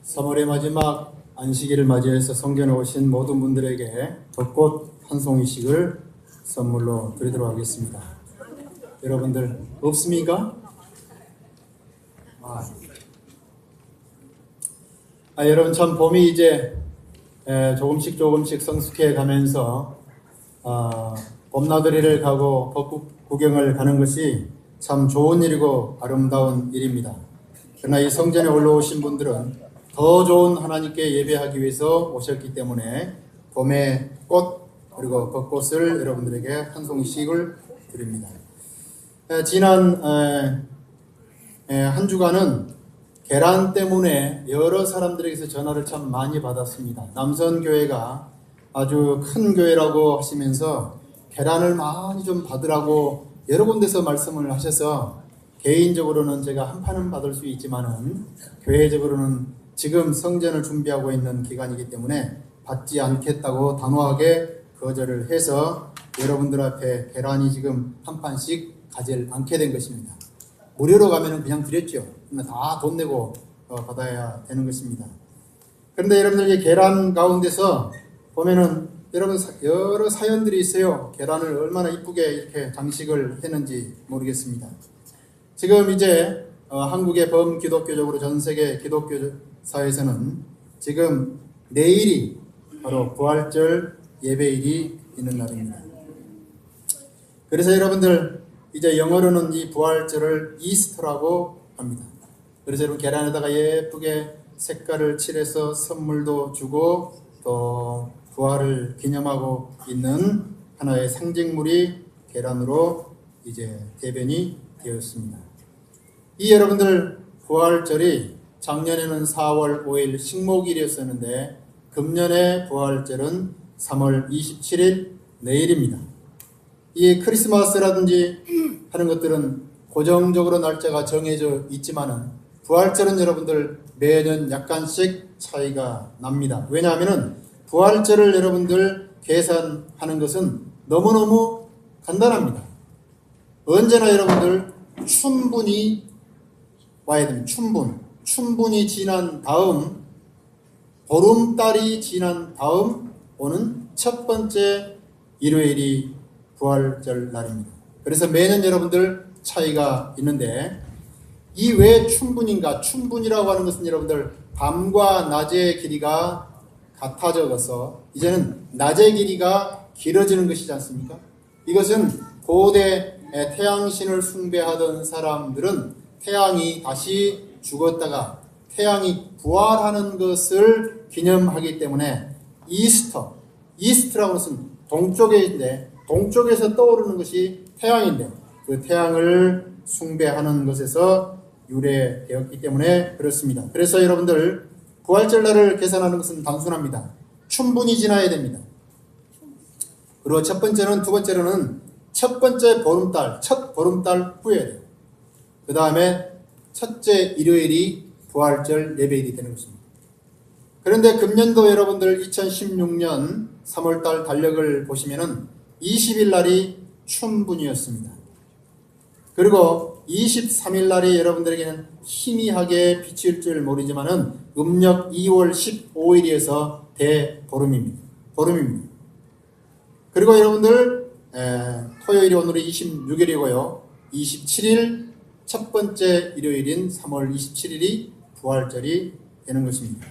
3월의 마지막 안식일을 맞이해서 성전에 오신 모든 분들에게 벚꽃 한 송이씩을 선물로 드리도록 하겠습니다. 여러분들 없습니까? 여러분 참 봄이 이제 조금씩 성숙해 가면서 봄나들이를 가고 벚꽃 구경을 가는 것이 참 좋은 일이고 아름다운 일입니다. 그러나 이 성전에 올라오신 분들은 더 좋은 하나님께 예배하기 위해서 오셨기 때문에 봄의 꽃 그리고 벚꽃을 여러분들에게 한 송이씩을 드립니다. 지난 한 주간은 계란 때문에 여러 사람들에게서 전화를 참 많이 받았습니다. 남선교회가 아주 큰 교회라고 하시면서 계란을 많이 좀 받으라고 여러 군데서 말씀을 하셔서 개인적으로는 제가 한 판은 받을 수 있지만은 교회적으로는 지금 성전을 준비하고 있는 기간이기 때문에 받지 않겠다고 단호하게 거절을 해서 여러분들 앞에 계란이 지금 한 판씩 가지 않게 된 것입니다. 무료로 가면은 그냥 드렸죠. 다 돈 내고 받아야 되는 것입니다. 그런데 여러분들 계란 가운데서 보면은 여러분 여러 사연들이 있어요. 계란을 얼마나 이쁘게 이렇게 장식을 했는지 모르겠습니다. 지금 이제 한국의 범기독교적으로 전 세계 기독교 사에서는 지금 내일이 바로 부활절 예배일이 있는 날입니다. 그래서 여러분들 이제 영어로는 이 부활절을 이스터라고 합니다. 그래서 여러분 계란에다가 예쁘게 색깔을 칠해서 선물도 주고 또 부활을 기념하고 있는 하나의 상징물이 계란으로 이제 대변이 되었습니다. 이 여러분들 부활절이 작년에는 4월 5일 식목일이었었는데 금년의 부활절은 3월 27일 내일입니다. 이 크리스마스라든지 하는 것들은 고정적으로 날짜가 정해져 있지만은 부활절은 여러분들 매년 약간씩 차이가 납니다. 왜냐하면은 부활절을 여러분들 계산하는 것은 너무너무 간단합니다. 언제나 여러분들 춘분이 와야 됩니다. 춘분이 지난 다음 보름달이 지난 다음 오는 첫 번째 일요일이 부활절 날입니다. 그래서 매년 여러분들 차이가 있는데 이 왜 춘분인가? 춘분이라고 하는 것은 여러분들 밤과 낮의 길이가 같아져서 이제는 낮의 길이가 길어지는 것이지 않습니까? 이것은 고대 태양신을 숭배하던 사람들은 태양이 다시 죽었다가 태양이 부활하는 것을 기념하기 때문에 이스트라고 하는 것은 동쪽인데 동쪽에서 떠오르는 것이 태양인데 그 태양을 숭배하는 것에서 유래되었기 때문에 그렇습니다. 그래서 여러분들 부활절 날을 계산하는 것은 단순합니다. 춘분이 지나야 됩니다. 그리고 두 번째로는 첫 번째 보름달, 첫 보름달 후에 돼요. 그 다음에 첫째 일요일이 부활절 예배일이 되는 것입니다. 그런데 금년도 여러분들 2016년 3월달 달력을 보시면은 20일 날이 춘분이었습니다. 그리고 23일 날이 여러분들에게는 희미하게 비칠 줄 모르지만은 음력 2월 15일이어서 대보름입니다. 그리고 여러분들 토요일이 오늘이 26일이고요. 27일 첫 번째 일요일인 3월 27일이 부활절이 되는 것입니다.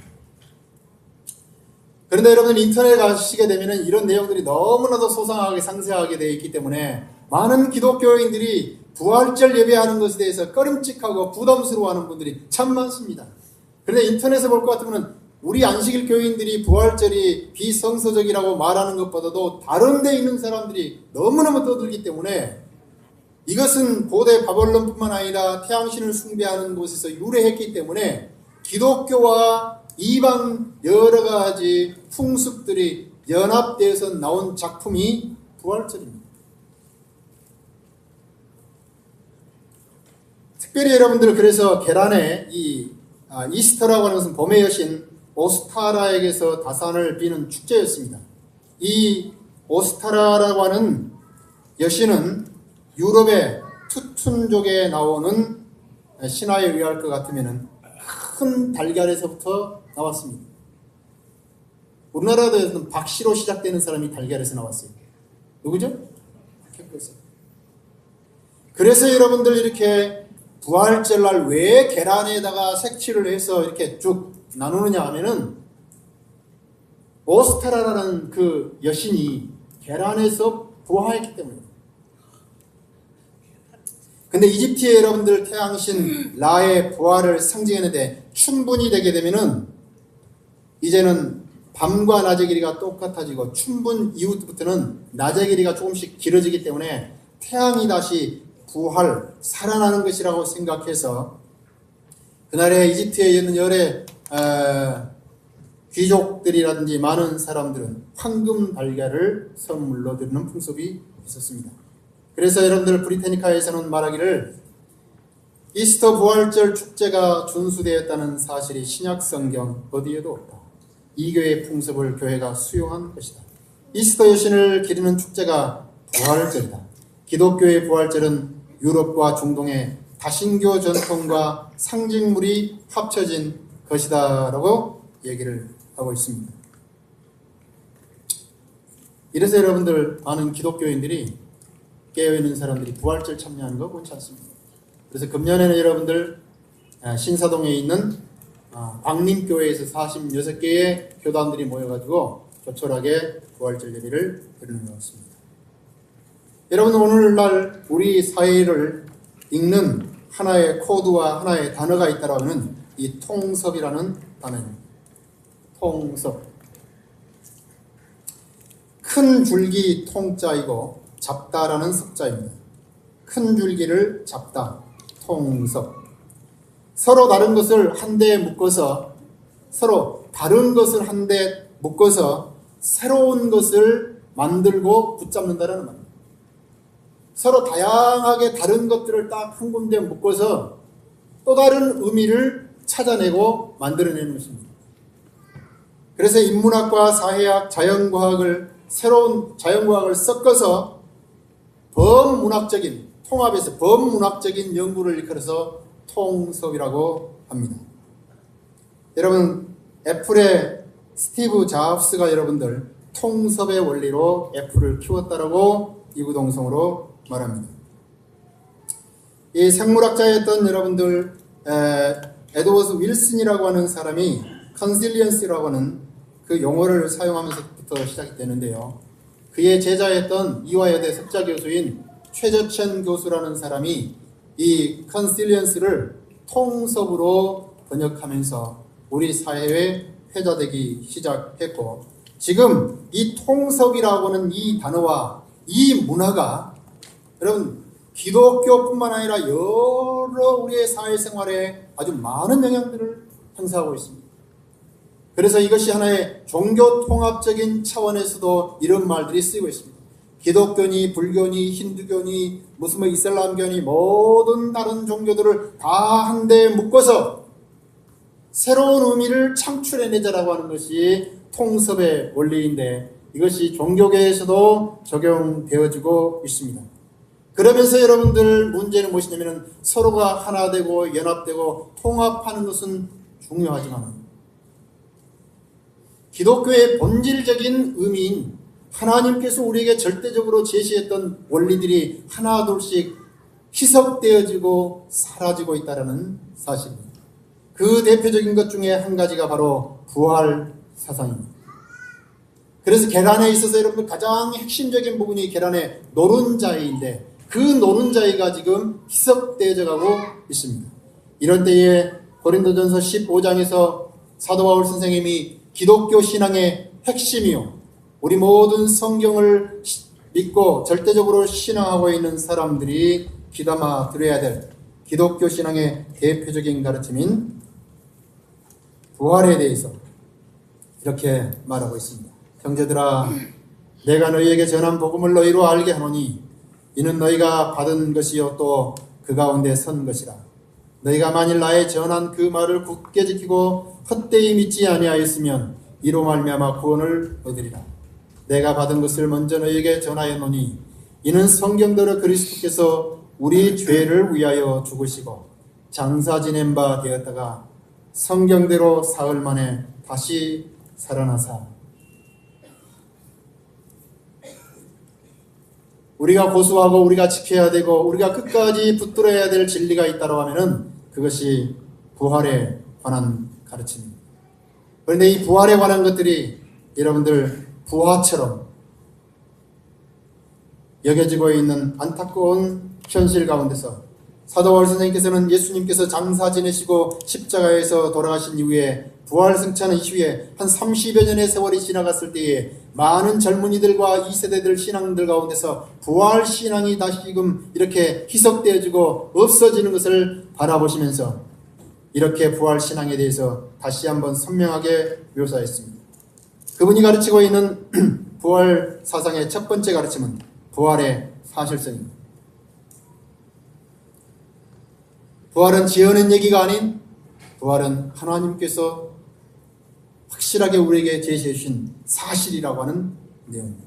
그런데 여러분 인터넷에 가시게 되면 이런 내용들이 너무나도 소상하게 상세하게 되어 있기 때문에 많은 기독교인들이 부활절 예배하는 것에 대해서 꺼림칙하고 부담스러워하는 분들이 참 많습니다. 그런데 인터넷에 볼 것 같으면 우리 안식일 교인들이 부활절이 비성서적이라고 말하는 것보다도 다른 데 있는 사람들이 너무너무 떠들기 때문에 이것은 고대 바벨론뿐만 아니라 태양신을 숭배하는 곳에서 유래했기 때문에 기독교와 이방 여러 가지 풍습들이 연합되어서 나온 작품이 부활절입니다. 특별히 여러분들 그래서 계란에 이 이스터라고 하는 것은 봄의 여신 오스타라에게서 다산을 비는 축제였습니다. 이 오스타라라고 하는 여신은 유럽의 투툰족에 나오는 신화에 의할 것 같으면은 큰 달걀에서부터 나왔습니다. 우리나라에서는 박씨로 시작되는 사람이 달걀에서 나왔어요. 누구죠? 케플러스. 그래서 여러분들 이렇게 부활절날 왜 계란에다가 색칠을 해서 이렇게 쭉 나누느냐 하면은 오스트라라는 그 여신이 계란에서 부화했기 때문입니다. 근데 이집트의 여러분들 태양신 라의 부활을 상징했는데 춘분이 되게 되면은 이제는 밤과 낮의 길이가 똑같아지고 춘분 이후부터는 낮의 길이가 조금씩 길어지기 때문에 태양이 다시 부활, 살아나는 것이라고 생각해서 그날에 이집트에 있는 여러 귀족들이라든지 많은 사람들은 황금 달걀을 선물로 드리는 풍습이 있었습니다. 그래서 여러분들 브리타니카에서는 말하기를 이스터 부활절 축제가 준수되었다는 사실이 신약 성경 어디에도 없다. 이 교회의 풍습을 교회가 수용한 것이다. 이스터 여신을 기리는 축제가 부활절이다. 기독교의 부활절은 유럽과 중동의 다신교 전통과 상징물이 합쳐진 것이다 라고 얘기를 하고 있습니다. 이래서 여러분들 많은 기독교인들이 깨어있는 사람들이 부활절 참여하는 거 원치 않습니다. 그래서 금년에는 여러분들 신사동에 있는 광림교회에서 46개의 교단들이 모여가지고 조촐하게 부활절 예배를 드리는 것 같습니다. 여러분 오늘날 우리 사회를 읽는 하나의 코드와 하나의 단어가 있다라고 하면 이 통섭이라는 단어입니다. 통섭. 큰 줄기 통자이고 잡다라는 섭자입니다. 큰 줄기를 잡다. 통섭. 서로 다른 것을 한데 묶어서 서로 다른 것을 한데 묶어서 새로운 것을 만들고 붙잡는다는 말입니다. 서로 다양하게 다른 것들을 딱 한 군데 묶어서 또 다른 의미를 찾아내고 만들어내는 것입니다. 그래서 인문학과 사회학, 자연과학을 새로운 자연과학을 섞어서 범문학적인 통합에서 범문학적인 연구를 일컬어서 통섭이라고 합니다. 여러분 애플의 스티브 잡스가 여러분들 통섭의 원리로 애플을 키웠다라고 이구동성으로 말합니다. 이 생물학자였던 여러분들 에드워드 윌슨이라고 하는 사람이 컨실리언스라고 하는 그 용어를 사용하면서부터 시작이 되는데요. 그의 제자였던 이화여대 석좌 교수인 최저천 교수라는 사람이 이 컨실리언스를 통섭으로 번역하면서 우리 사회에 회자되기 시작했고 지금 이 통섭이라고 하는 이 단어와 이 문화가 여러분 기독교뿐만 아니라 여러 우리의 사회생활에 아주 많은 영향들을 행사하고 있습니다. 그래서 이것이 하나의 종교 통합적인 차원에서도 이런 말들이 쓰이고 있습니다. 기독교니 불교니 힌두교니 무슨 이슬람교니 모든 다른 종교들을 다 한데 묶어서 새로운 의미를 창출해내자라고 하는 것이 통섭의 원리인데 이것이 종교계에서도 적용되어지고 있습니다. 그러면서 여러분들 문제는 무엇이냐면 서로가 하나 되고 연합되고 통합하는 것은 중요하지만 기독교의 본질적인 의미인 하나님께서 우리에게 절대적으로 제시했던 원리들이 하나둘씩 희석되어지고 사라지고 있다는 사실입니다. 그 대표적인 것 중에 한 가지가 바로 부활 사상입니다. 그래서 계란에 있어서 여러분 가장 핵심적인 부분이 계란의 노른자위인데 그 노른자위가 지금 희석되어져 가고 있습니다. 이런 때에 고린도전서 15장에서 사도 바울 선생님이 기독교 신앙의 핵심이요 우리 모든 성경을 믿고 절대적으로 신앙하고 있는 사람들이 귀담아 들어야 될 기독교 신앙의 대표적인 가르침인 부활에 대해서 이렇게 말하고 있습니다. 형제들아 내가 너희에게 전한 복음을 너희로 알게 하노니 이는 너희가 받은 것이요 또 그 가운데 선 것이라. 너희가 만일 나의 전한 그 말을 굳게 지키고 헛되이 믿지 아니하였으면 이로 말미암아 구원을 얻으리라. 내가 받은 것을 먼저 너희에게 전하였노니 이는 성경대로 그리스도께서 우리 죄를 위하여 죽으시고 장사 지낸 바 되었다가 성경대로 사흘 만에 다시 살아나사 우리가 고수하고 우리가 지켜야 되고 우리가 끝까지 붙들어야 될 진리가 있다고 하면은 그것이 부활에 관한 가르침입니다. 그런데 이 부활에 관한 것들이 여러분들 부화처럼 여겨지고 있는 안타까운 현실 가운데서 사도 바울 선생님께서는 예수님께서 장사 지내시고 십자가에서 돌아가신 이후에 부활 승천한 이후에 한 30여 년의 세월이 지나갔을 때에 많은 젊은이들과 2세대들 신앙들 가운데서 부활 신앙이 다시금 이렇게 희석되어지고 없어지는 것을 바라보시면서 이렇게 부활 신앙에 대해서 다시 한번 선명하게 묘사했습니다. 그분이 가르치고 있는 부활 사상의 첫 번째 가르침은 부활의 사실성입니다. 부활은 지어낸 얘기가 아닌 부활은 하나님께서 확실하게 우리에게 제시해 주신 사실이라고 하는 내용입니다.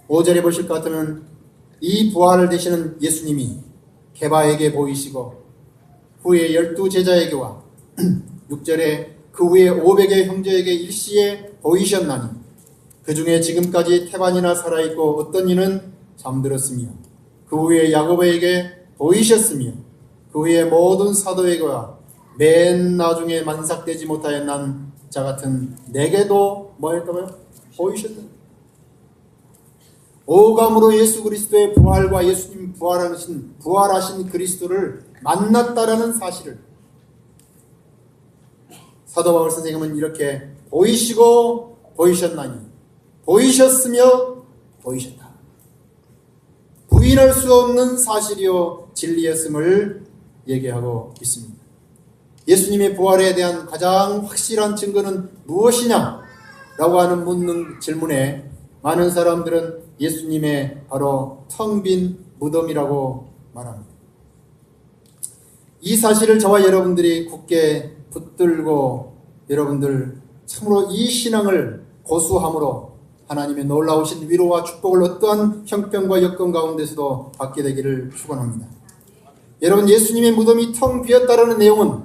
5절에 보실 것 같으면 이 부활을 되시는 예수님이 게바에게 보이시고 후에 12제자에게와 6절에 그 후에 500의 형제에게 일시에 보이셨나니 그 중에 지금까지 태반이나 살아있고 어떤 이는 잠들었으며 그 후에 야고보에게 보이셨으며 그 후에 모든 사도에게와 맨 나중에 만삭되지 못하였난 자 같은 내게도 뭐 했다고요? 보이셨다. 오감으로 예수 그리스도의 부활과 예수님 부활하신 그리스도를 만났다라는 사실을 사도 바울 선생님은 이렇게 보이시고 보이셨나니 보이셨으며 보이셨다. 부인할 수 없는 사실이요 진리였음을 얘기하고 있습니다. 예수님의 부활에 대한 가장 확실한 증거는 무엇이냐? 라고 하는 묻는 질문에 많은 사람들은 예수님의 바로 텅 빈 무덤이라고 말합니다. 이 사실을 저와 여러분들이 굳게 붙들고 여러분들 참으로 이 신앙을 고수함으로 하나님의 놀라우신 위로와 축복을 어떠한 형편과 여건 가운데서도 받게 되기를 축원합니다. 여러분 예수님의 무덤이 텅 비었다라는 내용은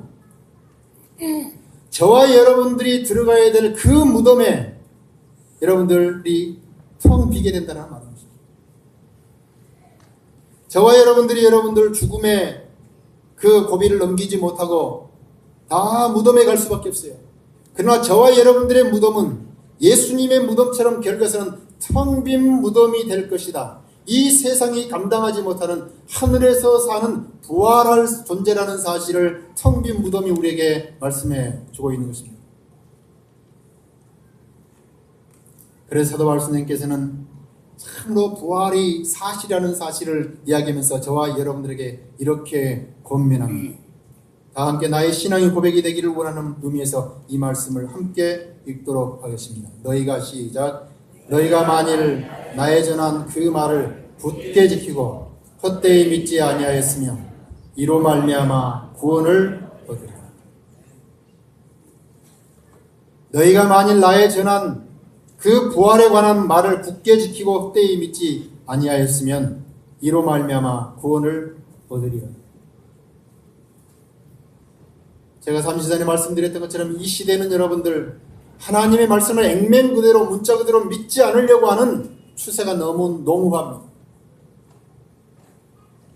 저와 여러분들이 들어가야 될 그 무덤에 여러분들이 텅 비게 된다는 말입니다. 저와 여러분들이 여러분들 죽음의 그 고비를 넘기지 못하고 다 무덤에 갈 수밖에 없어요. 그러나 저와 여러분들의 무덤은 예수님의 무덤처럼 결국에서는 텅 빈 무덤이 될 것이다. 이 세상이 감당하지 못하는 하늘에서 사는 부활할 존재라는 사실을 텅 빈 무덤이 우리에게 말씀해 주고 있는 것입니다. 그래서 사도 바울 선생님께서는 참으로 부활이 사실이라는 사실을 이야기하면서 저와 여러분들에게 이렇게 권면합니다. 다 함께 나의 신앙의 고백이 되기를 원하는 의미에서 이 말씀을 함께 읽도록 하겠습니다. 너희가 시작. 너희가 만일 나의 전한 그 말을 굳게 지키고 헛되이 믿지 아니하였으며 이로 말미암아 구원을 얻으리라. 너희가 만일 나의 전한 그 부활에 관한 말을 굳게 지키고 헛되이 믿지 아니하였으면 이로 말미암아 구원을 얻으리라. 제가 잠시 전에 말씀드렸던 것처럼 이 시대는 여러분들 하나님의 말씀을 액면 그대로 문자 그대로 믿지 않으려고 하는 추세가 너무 농후합니다.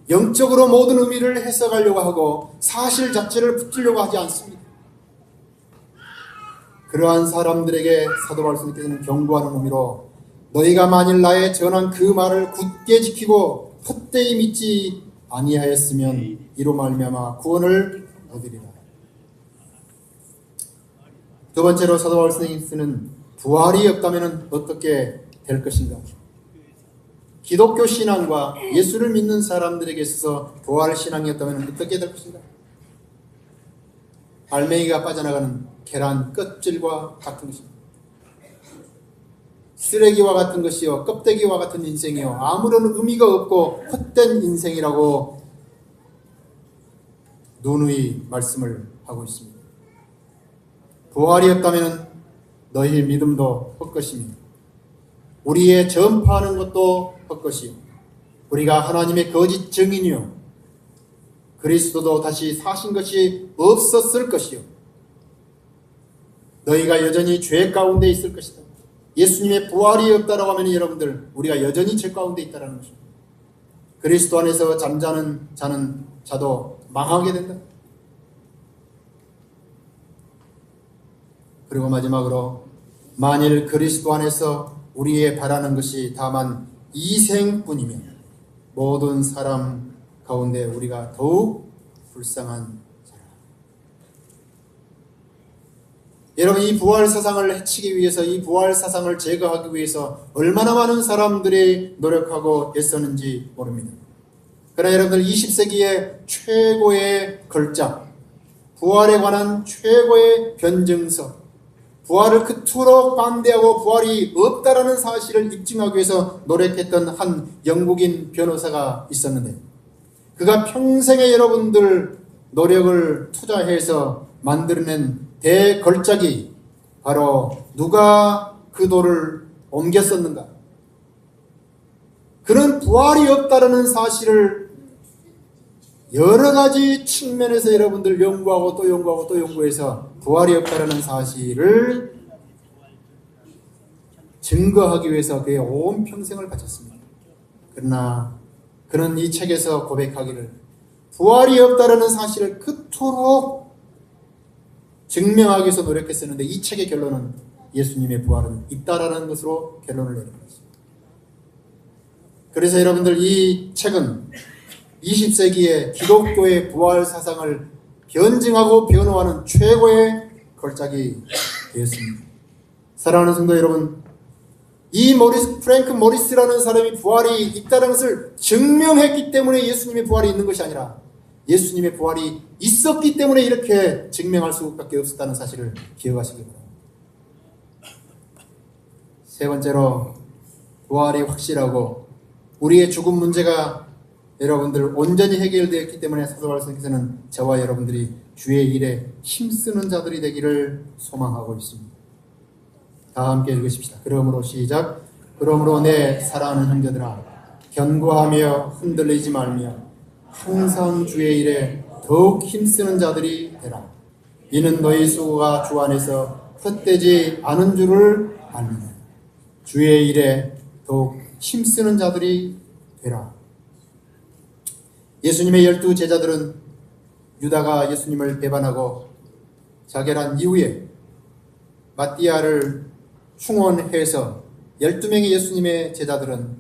영적으로 모든 의미를 해석하려고 하고 사실 자체를 붙이려고 하지 않습니다. 그러한 사람들에게 사도 바울 선생님께서는 경고하는 의미로 너희가 만일 나의 전한 그 말을 굳게 지키고 헛되이 믿지 아니하였으면 이로 말미암아 구원을 얻으리라. 두 번째로 사도 바울 선생님께서는 부활이 없다면 어떻게 될 것인가? 기독교 신앙과 예수를 믿는 사람들에게 있어서 부활 신앙이 없다면 어떻게 될 것인가? 알맹이가 빠져나가는 계란 껍질과 같은 것입니다. 쓰레기와 같은 것이요 껍데기와 같은 인생이요 아무런 의미가 없고 헛된 인생이라고 누누이 말씀을 하고 있습니다. 부활이 없다면 너희 믿음도 헛것입니다. 우리의 전파하는 것도 헛것이요 우리가 하나님의 거짓 증인이요 그리스도도 다시 사신 것이 없었을 것이요. 너희가 여전히 죄 가운데 있을 것이다. 예수님의 부활이 없다라고 하면 여러분들 우리가 여전히 죄 가운데 있다라는 것입니다. 그리스도 안에서 잠자는 자도 망하게 된다. 그리고 마지막으로 만일 그리스도 안에서 우리의 바라는 것이 다만 이생뿐이면 모든 사람 가운데 우리가 더욱 불쌍한 사람. 여러분, 이 부활 사상을 해치기 위해서, 이 부활 사상을 제거하기 위해서 얼마나 많은 사람들이 노력하고 애쓰는지 모릅니다. 그러나 여러분들 20세기의 최고의 걸작, 부활에 관한 최고의 변증서, 부활을 그토록 반대하고 부활이 없다라는 사실을 입증하기 위해서 노력했던 한 영국인 변호사가 있었는데, 그가 평생에 여러분들 노력을 투자해서 만들어낸 대걸작이 바로 누가 그 돌을 옮겼었는가? 그는 부활이 없다라는 사실을 여러 가지 측면에서 여러분들 연구하고 또 연구하고 또 연구해서 부활이 없다라는 사실을 증거하기 위해서 그의 온 평생을 바쳤습니다. 그러나 그는 이 책에서 고백하기를 부활이 없다라는 사실을 그토록 증명하기 위해서 노력했었는데 이 책의 결론은 예수님의 부활은 있다라는 것으로 결론을 내린 것입니다. 그래서 여러분들 이 책은 20세기의 기독교의 부활 사상을 변증하고 변호하는 최고의 걸작이 되었습니다. 사랑하는 성도 여러분, 이 프랭크 모리스라는 사람이 부활이 있다는 것을 증명했기 때문에 예수님의 부활이 있는 것이 아니라 예수님의 부활이 있었기 때문에 이렇게 증명할 수밖에 없었다는 사실을 기억하시기 바랍니다. 세 번째로, 부활이 확실하고 우리의 죽음 문제가 여러분들 온전히 해결되었기 때문에 사도 바울께서는 저와 여러분들이 주의 일에 힘쓰는 자들이 되기를 소망하고 있습니다. 다 함께 읽으십시다. 그러므로 시작. 그러므로 내 사랑하는 형제들아, 견고하며 흔들리지 말며 항상 주의 일에 더욱 힘쓰는 자들이 되라. 이는 너희 수고가 주 안에서 헛되지 않은 줄을 압니다. 주의 일에 더욱 힘쓰는 자들이 되라. 예수님의 12 제자들은 유다가 예수님을 배반하고 자결한 이후에 마띠아를 충원해서 12명의 예수님의 제자들은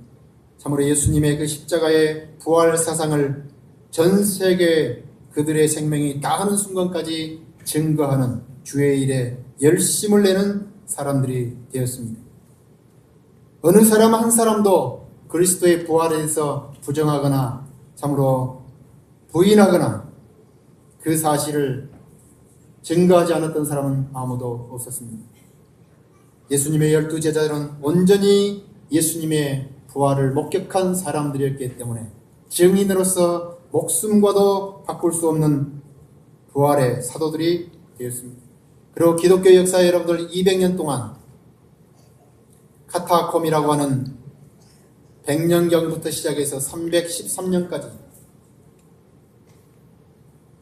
참으로 예수님의 그 십자가의 부활 사상을 전 세계 그들의 생명이 다하는 순간까지 증거하는 주의 일에 열심을 내는 사람들이 되었습니다. 어느 사람 한 사람도 그리스도의 부활에 대해서 부정하거나 참으로 부인하거나 그 사실을 증거하지 않았던 사람은 아무도 없었습니다. 예수님의 12 제자들은 온전히 예수님의 부활을 목격한 사람들이었기 때문에 증인으로서 목숨과도 바꿀 수 없는 부활의 사도들이 되었습니다. 그리고 기독교 역사에 여러분들 200년 동안 카타콤이라고 하는 100년경부터 시작해서 313년까지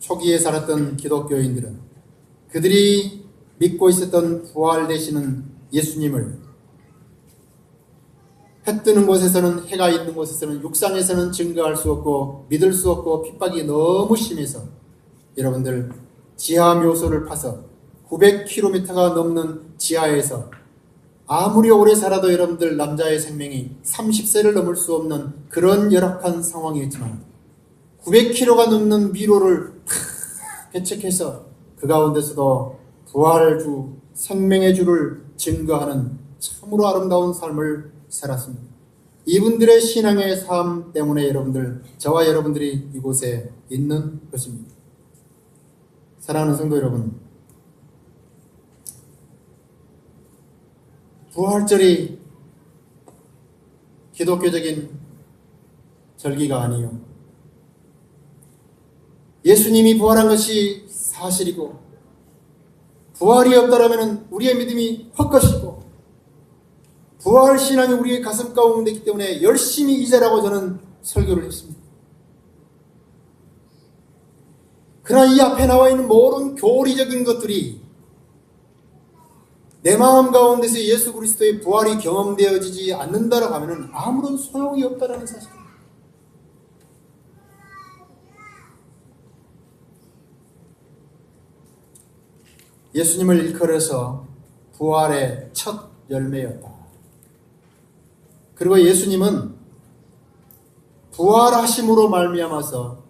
초기에 살았던 기독교인들은 그들이 믿고 있었던 부활되시는 예수님을 해 뜨는 곳에서는, 해가 있는 곳에서는, 육상에서는 증거할 수 없고 믿을 수 없고 핍박이 너무 심해서 여러분들 지하 묘소를 파서 900km가 넘는 지하에서 아무리 오래 살아도 여러분들 남자의 생명이 30세를 넘을 수 없는 그런 열악한 상황이었지만 900km가 넘는 미로를 개척해서 그 가운데서도 부활의 주, 생명의 주를 증거하는 참으로 아름다운 삶을 살았습니다. 이분들의 신앙의 삶 때문에 여러분들, 저와 여러분들이 이곳에 있는 것입니다. 사랑하는 성도 여러분, 부활절이 기독교적인 절기가 아니요, 예수님이 부활한 것이 사실이고 부활이 없다라면 우리의 믿음이 헛것이고 부활 신앙이 우리의 가슴 가운데 있기 때문에 열심히 이제라고 저는 설교를 했습니다. 그러나 이 앞에 나와 있는 모든 교리적인 것들이 내 마음 가운데서 예수 그리스도의 부활이 경험되어지지 않는다라고 하면 아무런 소용이 없다라는 사실입니다. 예수님을 일컬어서 부활의 첫 열매였다. 그리고 예수님은 부활하심으로 말미암아서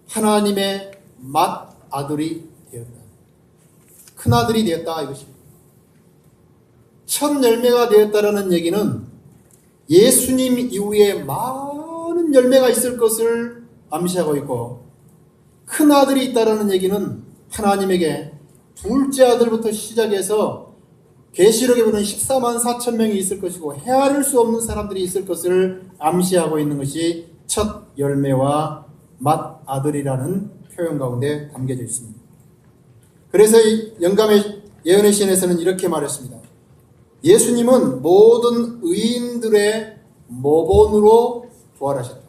하나님의 맏아들이 되었다. 큰아들이 되었다 이것입니다. 첫 열매가 되었다라는 얘기는 예수님 이후에 많은 열매가 있을 것을 암시하고 있고, 큰아들이 있다라는 얘기는 하나님에게 둘째 아들부터 시작해서 계시록에 보면 14만 4천 명이 있을 것이고 헤아릴 수 없는 사람들이 있을 것을 암시하고 있는 것이 첫 열매와 맏아들이라는 표현 가운데 담겨져 있습니다. 그래서 영감의 예언의 시인에서는 이렇게 말했습니다. 예수님은 모든 의인들의 모본으로 부활하셨다.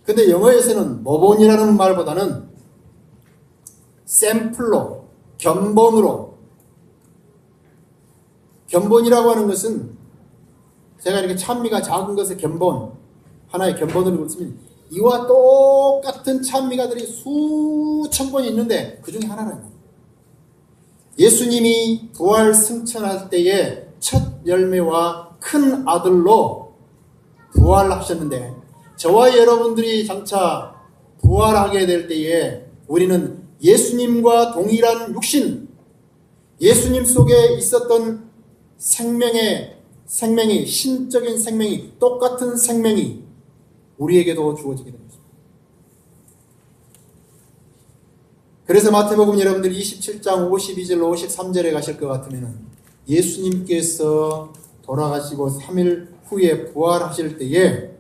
근데 영어에서는 모본이라는 말보다는 샘플로, 견본으로, 견본이라고 하는 것은 제가 이렇게 찬미가 작은 것의 견본, 하나의 견본으로 있습니다. 이와 똑같은 찬미가들이 수천 번이 있는데 그 중에 하나는 예수님이 부활 승천할 때에 첫 열매와 큰 아들로 부활하셨는데, 저와 여러분들이 장차 부활하게 될 때에 우리는 예수님과 동일한 육신, 예수님 속에 있었던 생명이, 신적인 생명이, 똑같은 생명이 우리에게도 주어지게 됩니다. 그래서 마태복음 여러분들 27장 52절로 53절에 가실 것 같으면 예수님께서 돌아가시고 3일 후에 부활하실 때에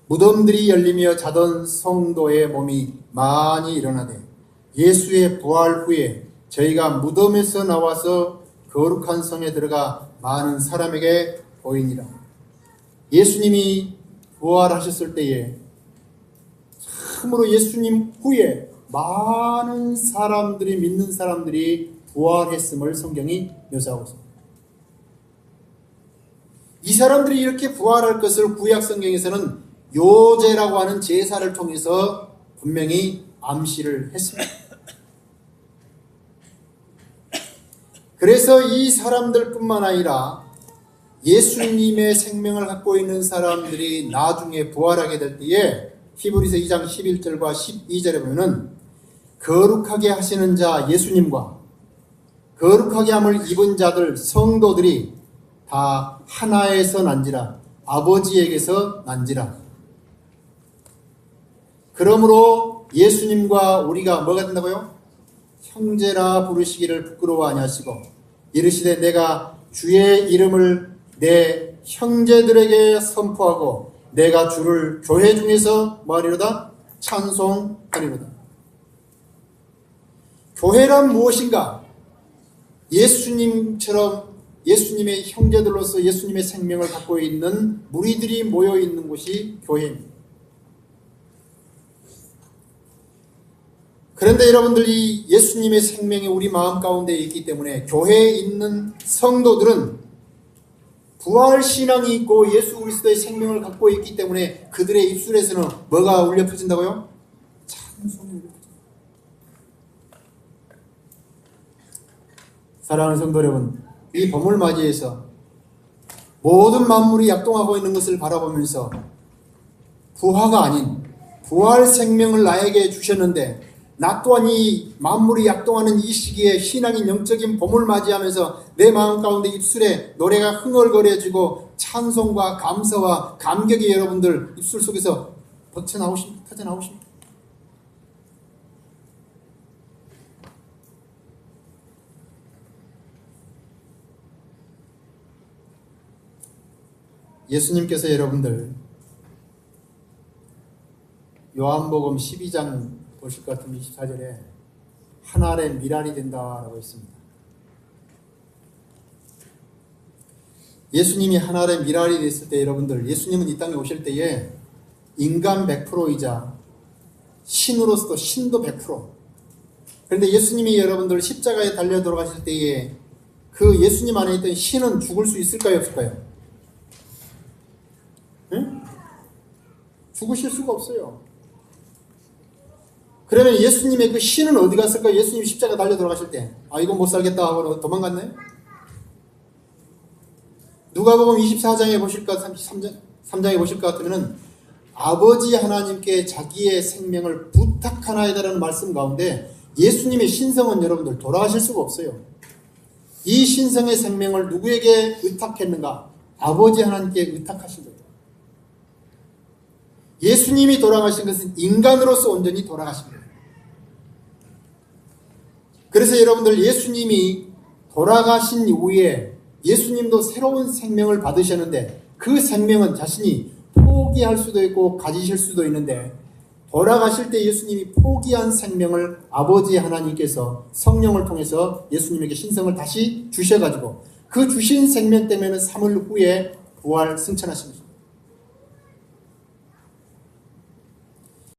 무덤들이 열리며 자던 성도의 몸이 많이 일어나되 예수의 부활 후에 저희가 무덤에서 나와서 거룩한 성에 들어가 많은 사람에게 보이니라. 예수님이 부활하셨을 때에 참으로 예수님 후에 많은 사람들이, 믿는 사람들이 부활했음을 성경이 묘사하고 있습니다. 이 사람들이 이렇게 부활할 것을 구약 성경에서는 요제라고 하는 제사를 통해서 분명히 암시를 했습니다. 그래서 이 사람들뿐만 아니라 예수님의 생명을 갖고 있는 사람들이 나중에 부활하게 될 때에 히브리서 2장 11절과 12절에 보면은 거룩하게 하시는 자 예수님과 거룩하게 함을 입은 자들 성도들이 다 하나에서 난지라, 아버지에게서 난지라. 그러므로 예수님과 우리가 뭐가 된다고요? 형제라 부르시기를 부끄러워 아니하시고 이르시되 내가 주의 이름을 내 형제들에게 선포하고 내가 주를 교회 중에서 뭐하리로다? 찬송하리로다. 교회란 무엇인가? 예수님처럼 예수님의 형제들로서 예수님의 생명을 갖고 있는 무리들이 모여 있는 곳이 교회입니다. 그런데 여러분들이 예수님의 생명이 우리 마음 가운데 있기 때문에 교회에 있는 성도들은 부활신앙이 있고 예수 그리스도의 생명을 갖고 있기 때문에 그들의 입술에서는 뭐가 울려 퍼진다고요? 찬송이 울려 퍼진다. 사랑하는 성도 여러분, 이 봄을 맞이해서 모든 만물이 약동하고 있는 것을 바라보면서 부화가 아닌 부활 생명을 나에게 주셨는데 나 또한 이 만물이 약동하는 이 시기에 신앙인 영적인 봄을 맞이하면서 내 마음 가운데 입술에 노래가 흥얼거려지고 찬송과 감사와 감격이 여러분들 입술 속에서 터져나오십니까? 예수님께서 여러분들 요한복음 12장 보실 것 같은 24절에 한 알의 밀알이 된다라고 했습니다. 예수님이 한 알의 밀알이 됐을 때 여러분들, 예수님은 이 땅에 오실 때에 인간 100%이자 신으로서도 신도 100%. 그런데 예수님이 여러분들 십자가에 달려 돌아가실 때에 그 예수님 안에 있던 신은 죽을 수 있을까요, 없을까요? 응? 죽으실 수가 없어요. 그러면 예수님의 그 신은 어디 갔을까요? 예수님이 십자가 달려 돌아가실 때. 아, 이건 못 살겠다 하고 도망갔나요? 누가복음 24장에 보실까, 3장에 보실 것 같으면은 아버지 하나님께 자기의 생명을 부탁하나이다라는 말씀 가운데 예수님의 신성은 여러분들 돌아가실 수가 없어요. 이 신성의 생명을 누구에게 의탁했는가? 아버지 하나님께 의탁하신 거예요. 예수님이 돌아가신 것은 인간으로서 온전히 돌아가신 거예요. 그래서 여러분들 예수님이 돌아가신 이후에 예수님도 새로운 생명을 받으셨는데 그 생명은 자신이 포기할 수도 있고 가지실 수도 있는데 돌아가실 때 예수님이 포기한 생명을 아버지 하나님께서 성령을 통해서 예수님에게 신성을 다시 주셔가지고 그 주신 생명 때문에는 3일 후에 부활 승천하신 것입니다.